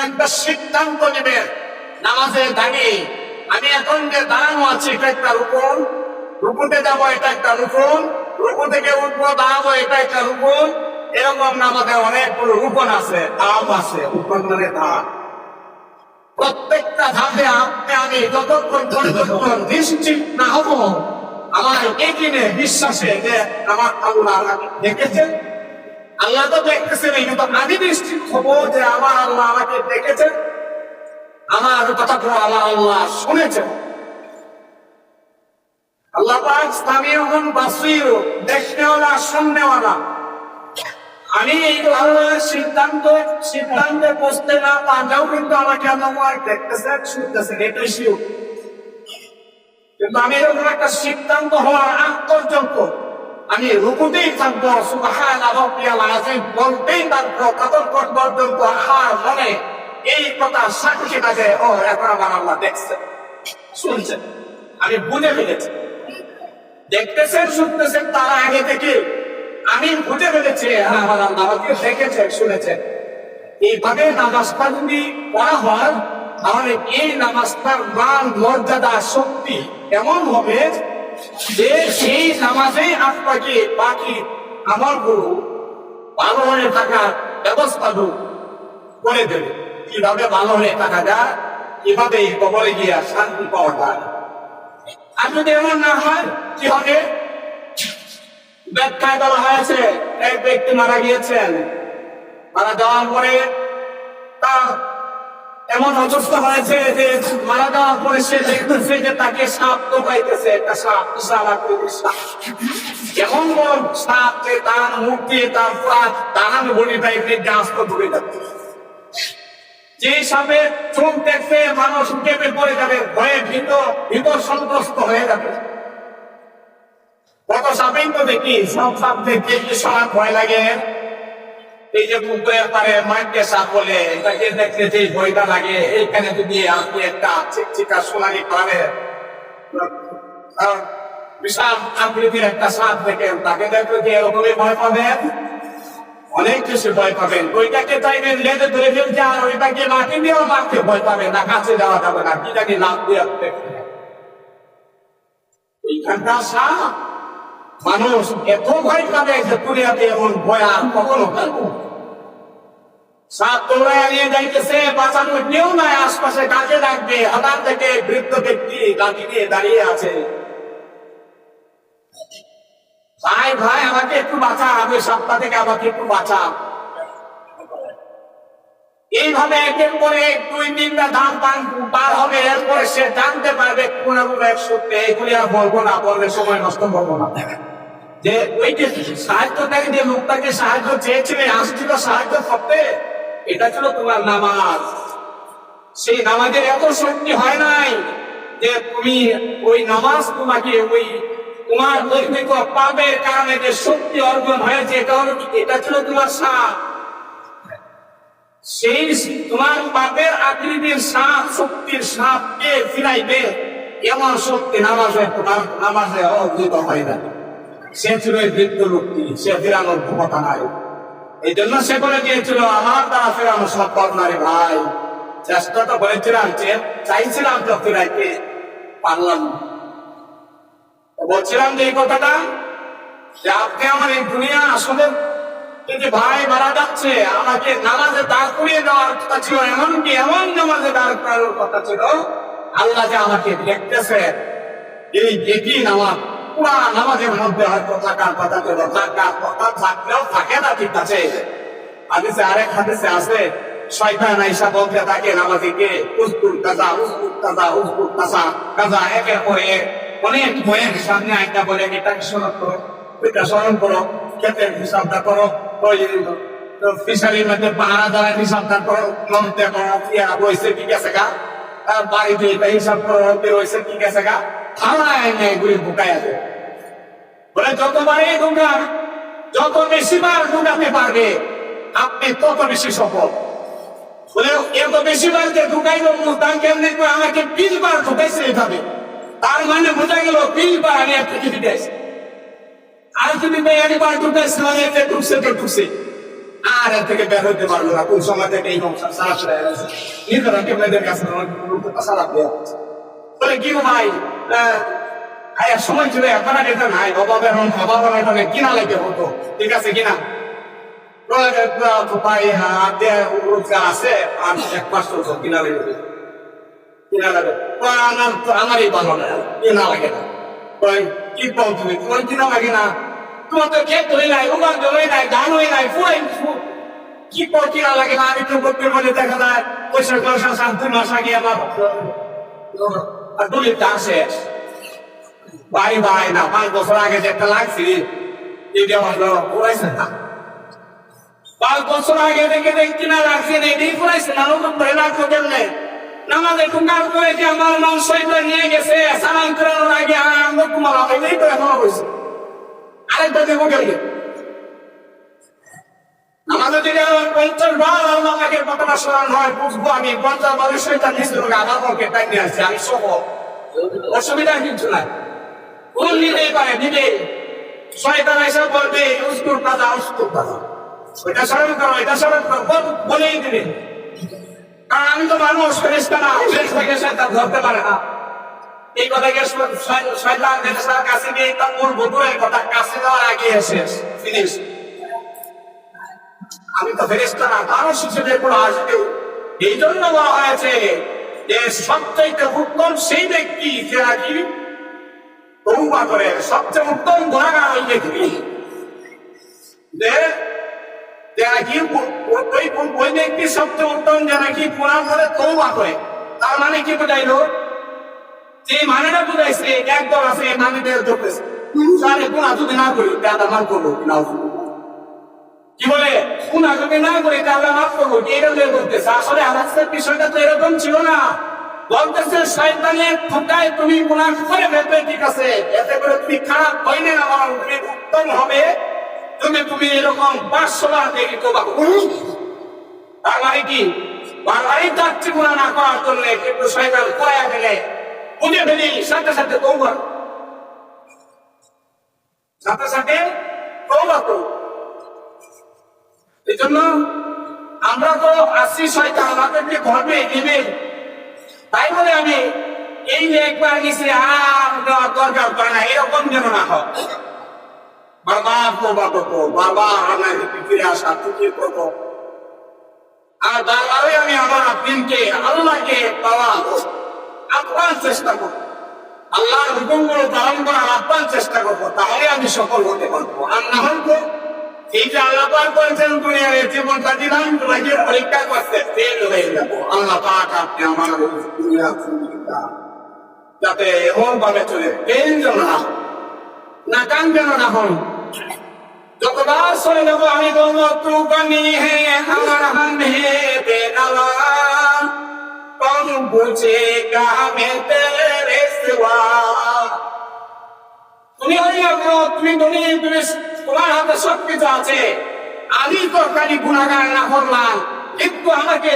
একটা সিদ্ধান্ত নেবেন নামাজের দাঁড়িয়ে আমি এখন যে দাঁড়ানো আছি এটা একটা রুকুন, রুকুতে যাবো এটা একটা রুকুন, রুকু থেকে উঠবো দাঁড়াবো এটা একটা রুকুন। এরকম নামাজে অনেকগুলো রুকুন আছে, ধাপ আছে, রুকুন মানে ধাপ। প্রত্যেকটা ধাপে আপনি আমি যতক্ষণ পর্যন্ত নিশ্চিত না হবো আমার একিনে বিশ্বাসে যে আমার আল্লাহ দেখেছেন, আল্লাহ তো দেখতেছেন, কিন্তু আমি নিশ্চিত হবো যে আমার আল্লাহ আমাকে দেখেছেন, আমার কথাগুলো আমার আল্লাহ শুনেছেন। আল্লাহ পাক সামিউন বাসীর, দেখনেওয়ালা শুননেওয়ালা। আমি এই আল্লাহর সিদ্ধান্তে পৌঁছতে না পারলেও কিন্তু আমাকে আল্লাহ দেখতেছেন, শুনতেছেন, এটাই শিওর। কিন্তু আমি এরকম একটা সিদ্ধান্ত হওয়ার আগ পর্যন্ত আমি রুকুতেই থাকবো, সুবহানা রাব্বিয়াল আযীম বলতেই থাকবো, ততক্ষণ পর্যন্ত আমার মনে এই কথা সাক্ষী থাকে, ও এখন আমার আল্লাহ দেখছেন, শুনছেন, আমি বুঝে ফেলেছি। দেখতেছেন শুনতেছেন তার আগে থেকে আমি বুঝে ফেলেছি আমার আল্লাহ আমাকে দেখেছেন, শুনেছেন। এইভাবে নামাজটা যদি পড়া হয় তাহলে এই নামাজটার মান মর্যাদা শক্তি এমন হবে যে সেই নামাজে আপনাকে বাকি আমলগুলো ভালো হয়ে থাকার ব্যবস্থা করে দেবে। কিভাবে ভালো হয়ে থাকা যায়, কিভাবে কবরে গিয়ে শান্তি পাওয়া যায়। আর যদি এমন না হয় কি হবে? ব্যাখ্যায় বলা হয়েছে এক ব্যক্তি মারা গিয়েছেন, মারা যাওয়ার পরে তার এমন অবস্থা হয়েছে যে মারা যাওয়ার পরে সে দেখতেছে যে তাকে সাপ তো পাইতেছে, একটা সাপ, বিশাল আকৃতির সাপ, এমন বড় সাপ যে তার মুখ দিয়ে তার পুরা দাঁড়ানো বলি টাইপের গাছ তো ধরে যাচ্ছে। যে সাপের চোখ দেখতে মানুষ কেঁপে পড়ে যাবে, ভয়ে ভীত সন্ত্রস্ত হয়ে যাবে। কত সাপেই তো দেখি, সব সাপ দেখতে সবার ভয় লাগে। এই যে পুকুরের পারে মাঠে সাপ বলে, এটাকে দেখতে যে ভয়টা লাগে, এইখানে যদি আপনি একটা চিকা সোনালি পাবেন, বিশাল আকৃতির একটা সাপ দেখেন, তাকে দেখলে যে এরকমই ভয় পাবেন, অনেক বেশি ভয় পাবেন। ওইটাকে চাইবেন লেজে ধরে ফেলছে, আর ওইটাকে লাঠি দিয়েও মারতে ভয় পাবেন না, কাছে যাওয়া যাবে না, কি জানি লাভ দিয়ে এইখানটা সাপ মানুষ এত ভয় পাবে যে দুনিয়াতে এমন ভয় আর কখনো পাবো। সাপ দৌড়ায় নিয়ে যাইতেছে, বাঁচানোর কেউ নাই, আশপাশে কাজে রাখবে। হঠাৎ থেকে বৃদ্ধ ব্যক্তি লাঠি নিয়ে দাঁড়িয়ে আছে, ভাই ভাই আমাকে একটু বাঁচা, আমি সাপটা থেকে আমাকে একটু বাঁচা। এইভাবে একের পরে দুই তিনটা ধাপ পার হবে, এরপরে সে জানতে পারবে কোন এক সত্যি। এইগুলি আর বলবো না, বললে সময় নষ্ট করবো না। যে ওই যে সাহায্যকারী যে লোকটাকে সাহায্য চেয়েছিলে, আসছিল সাহায্য করতে, এটা ছিল তোমার নামাজ। সেই নামাজের এত শক্তি হয় নাই যে তুমি ওই নামাজ তোমাকে ওই তোমার দৈনিক পাপের কারণে যে শক্তি অর্জন হয়েছে, এটা ছিল তোমার সাপ। সেই তোমার পাপের আকৃতির সাপ, শক্তির সাপকে ফিরাইবে এমন শক্তি তোমার নামাজে অর্জিত হয় না। সে ছিল এই বৃদ্ধ লোকটি, সে ফেরানোর ক্ষমতা নাই। এই জন্য সে বলে দিয়েছিল, আমার দ্বারা ফেরানো সম্ভব না রে ভাই। চেষ্টা তো করেছিলাম, চাইছিলাম তো ফেরাইতে পারলাম। বলছিলাম যে এই কথাটা, যে আপনি আমার এই দুনিয়া আসলে যদি ভাই মারা যাচ্ছে, আমাকে নামাজে দাঁড় করিয়ে দেওয়ার কথা ছিল, এমনকি এমন নামাজে দাঁড় করানোর কথা ছিল, আল্লাহ যে আমাকে দেখতেছে, এই দেখি নামাজ পুরা নামাজের মধ্যে হয়তো থাকার কথা ছিল, থাকার কথা থাকলেও থাকে না। ঠিক আছে, হাদিসে আরেক হাদিসে আছে, শয়তান আইসা বলতে থাকে নামাজীকে, উজকুর কাজা, উজকুর কাজা, উজকুর কাজা, কাজা, একের পরে অনেক বইয়ের সামনে একটা বলে, এটাকে স্মরণ করো, ওইটা স্মরণ করো, ক্ষেতের হিসাবটা করো, ওই ফিশারির মধ্যে পাহারা দেওয়ার হিসাবটা করো, নমতে করো, পেয়ারা বইছে কি গেছে গা, তার বাড়িতে এটা হিসাব করো, বেরোইছে কি গেছে গা, থানায় এগুলি ঢুকাই আছে। বলে যতবারই ঢুকান, যত বেশিবার ঢুকাতে পারবে আপনি তত বেশি সফল। বলে এত বেশিবার যে ঢুকাইল, তার কেমনি আমাকে 20 বার ঢুকাইছে এভাবে, তার মানে বোঝা গেল 20 বার আমি একটা কিছু দিয়েছি। আর যদি একবার ঢুকাইছে, মানে ঢুকছে তো ঢুকছে, আর আর এর থেকে বের হইতে পারবে না। কোন সময় থেকে এই সংসার সারা ছেড়ে গেছে, নিজেরা মেয়েদের কাছে সারা দিয়ে বলে কি ভাই এক সময় ছিল, এখন আর এটা নাই। অভাবের অভাবের কিনা লাগে হতো, ঠিক আছে কিনা? আছে আর এক মাস কিনা লাগে, কিনা লাগে আমারই ভালো না, কিনা লাগে না। কি পাও তুমি, তোমার কিনা লাগে না? তোমার তো ক্ষেত হই নাই, উমার হই নাই, ধান হই নাই, ফুয়াই কি পাও কিনা লাগে না? আমি তো করতে বলে দেখা যায় পয়সা পয়সা 7 মাস আগে আমার দলিলটা আসে ভাই ভাই না 5 বছর আগে যে একটা লাগছি এটা হলো পুরাইছে না। 5 বছর আগে দেখে কিনা লাগছে এটাই পুরাইছে না, নতুন করে রাখো কেমনে? নামাজ একটু কাজ করেছে, আমার মান সৈকত নিয়ে গেছে, সালাম করানোর আগে আমরা তোমার এই তো এখনো হয়েছে। আরেকটা দেবো কেমনে? আমাদের যদি 50 বার আমাকে কতটা স্মরণ হয় বুঝবো আমি। 50 বারের সৈকত নিয়েছিল আমার পক্ষে তাই নিয়ে আসছি আমি সহ, অসুবিধা কিছু নাই। কোন নিতেই পারে দিবে, শয়তান এসে বলবে উস্কুর কথা উস্কুর কথা, ওইটা স্মরণ করো এটা স্মরণ করো বলেই দিবে। কারণ আমি তো মানুষ, ফেরেশতা না, ফেরেশতাকে শয়তান ধরতে পারে না। এই কথাকে শয়তান ফেরেশতার কাছে গিয়ে তার মূল বদুয়ের কথা কাছে যাওয়ার আগে এসে ফিনিশ। আমি তো ফেরেশতা না, তারও শিশুদের কোনো আসবে। এই জন্য বলা হয়েছে যে সবচাইতে উত্তম সেই ব্যক্তি যে নাকি তওবা করে, সবচেয়ে উত্তম গুনাহগার ওই ব্যক্তি যে নাকি ওই ব্যক্তি সবচেয়ে উত্তম যে নাকি গুনাহ করে তওবা করে। তার মানে কি বুঝাইলো? যে মানেটা বুঝাইছে একদল আছে নামীদের ধরতেছে সারে গুনাহ যদি না করি তাহলে মাফ করবো না, কি বলে গুনাহ যদি না করি তাহলে মাফ করবো, এটা বের করতেছে। আসলে হাদিসের বিষয়টা তো এরকম ছিল না। বলতেছে শয়তানের ঠোঁটায় তুমি গুনাহ করে ফেলবে, ঠিক আছে, এতে করে তুমি খারাপ হইলে না, তুমি উত্তম হবে তুমি এরকম 500 বার দেখি তওবা করো। তার মানে কি বারবারই যাচ্ছে গুনাহ না করার জন্য, কিন্তু শয়তান কয়া ফেলে বুঝে ফেলি সাথে সাথে তওবা, সাথে সাথে তওবা করো। এই জন্য আমরা তো আসছি শয়তান আমাদেরকে ধরবে দিবে, তাই বলে আমি এই যে একবার গেছি আর দেওয়ার দরকার পড়ে না, এরকম যেন না হয়। বারবার তওবা করবো, বারবার আমার ফিরে আসা থেকে করবো, আর বারবারই আমি আমার দিনকে আল্লাহকে পাওয়ার আপ্রাণ চেষ্টা করবো, আল্লাহর হুকুমগুলো পালন করার আপ্রাণ চেষ্টা করবো, তাহলে আমি সফল হতে পারবো। আর না হলে এই যে আল্লাহ পাক বলছেন দুনিয়ার জীবনটা দিলাম তোমাকে পরীক্ষা করতে ফেল হয়ে যাবো। আল্লাহ পাক আপনি আমার দুনিয়া যাতে এমন ভাবে চলে ফেল যেন না, নাকাম যেন না হন। যতবার চলে যাবো আমি বলবো তু বানি হে আমার হাম হে বেনালা কম বুঝে কামে তেরে সিওয়া। তুমি তোমার হাতে সবকিছু আছে, আমি তো খালি গুনাহগার না করলাম, কিন্তু আমাকে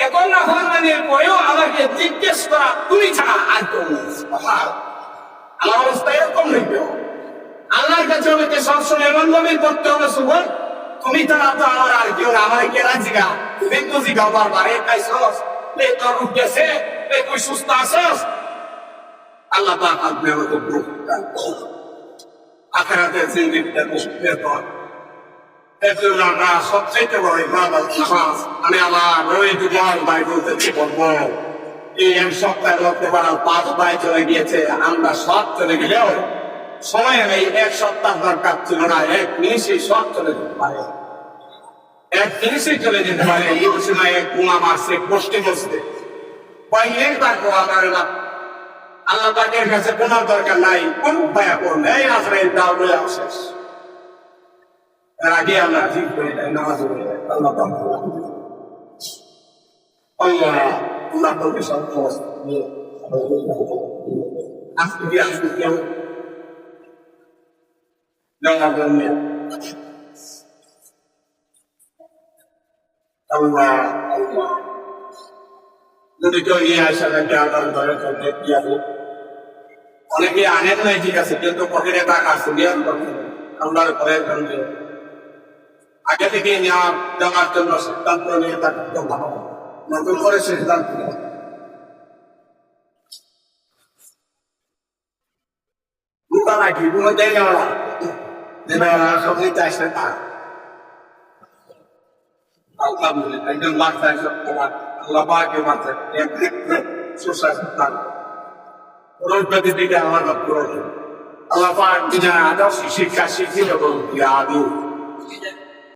এখন না ফরমানের পরেও আমাকে জিজ্ঞেস করা তুমি ছাড়া আর কেউ নেই। আমার অবস্থা এরকম হইবে, আল্লাহর কাছে আমাকে সবসময় এমন ভাবে করতে হবে সুবল তুমি ছাড়া তো আমার আর কেউ না। আমার কেনা জিগা তুমি তো জিগাও বারবার খাইছস, তোর রূপ গেছে, তুই সুস্থ আছস। আল্লাহ পাক আপনি আমাকে আখিরাতের জিন্দেগিটা মুশকিলের পর এর জন্য আমরা সবচেয়ে বড় ইবাদত নামাজ। আমি আমার ওই দুবার ভাই বলতেছি বলবো এই এক সপ্তাহে করতে পারা 5 ভাই চলে গিয়েছে, আমরা সব চলে গেলেও সময় নেই। 1 সপ্তাহ দরকার ছিল না, 1 মিনিটে সব চলে যেতে পারে, 1 মিনিটে চলে যেতে পারে। এই সময় গুনাহ মারছে কষ্টে বসতে কয়েক থাকবো আমার না। আল্লাহ পাকের কাছে কোনো দরকার নাই, কোন উপায় করবে এই আজরাইল দাও বলে শেষ। এর আগে আমরা ঠিক করে দেয় নামাজ পড়ে দেয় আল্লাহ পাক আল্লাহ আল্লাহ তোকে সব আজকে কি আজকে কেউ জানা জন্য আল্লাহ আল্লাহ যদি কেউ নিয়ে আসা থাকে আল্লাহর ঘরে চলতে কি আছে, অনেকে আনেন নাই ঠিক আছে, কিন্তু পকেটে টাকা আছে আল্লাহর ঘরে চলতে আগে থেকে দেওয়ার জন্য সিদ্ধান্ত নিয়ে থাকতে ভালো, নতুন করে সিদ্ধান্ত নেওয়া। বুকা নাকি কোনো জায়গা দেবে সব নিতে আসে না। আলহামদুলিল্লাহ একজন মাথায় আল্লাহ পাকে মাথায় সুস্বাস্থ্য রোগব্যাধি থেকে আমার প্রয়োজন। আল্লাহ পাক যিনি আদর্শ শিক্ষা শিখিয়ে বলুন আদৌ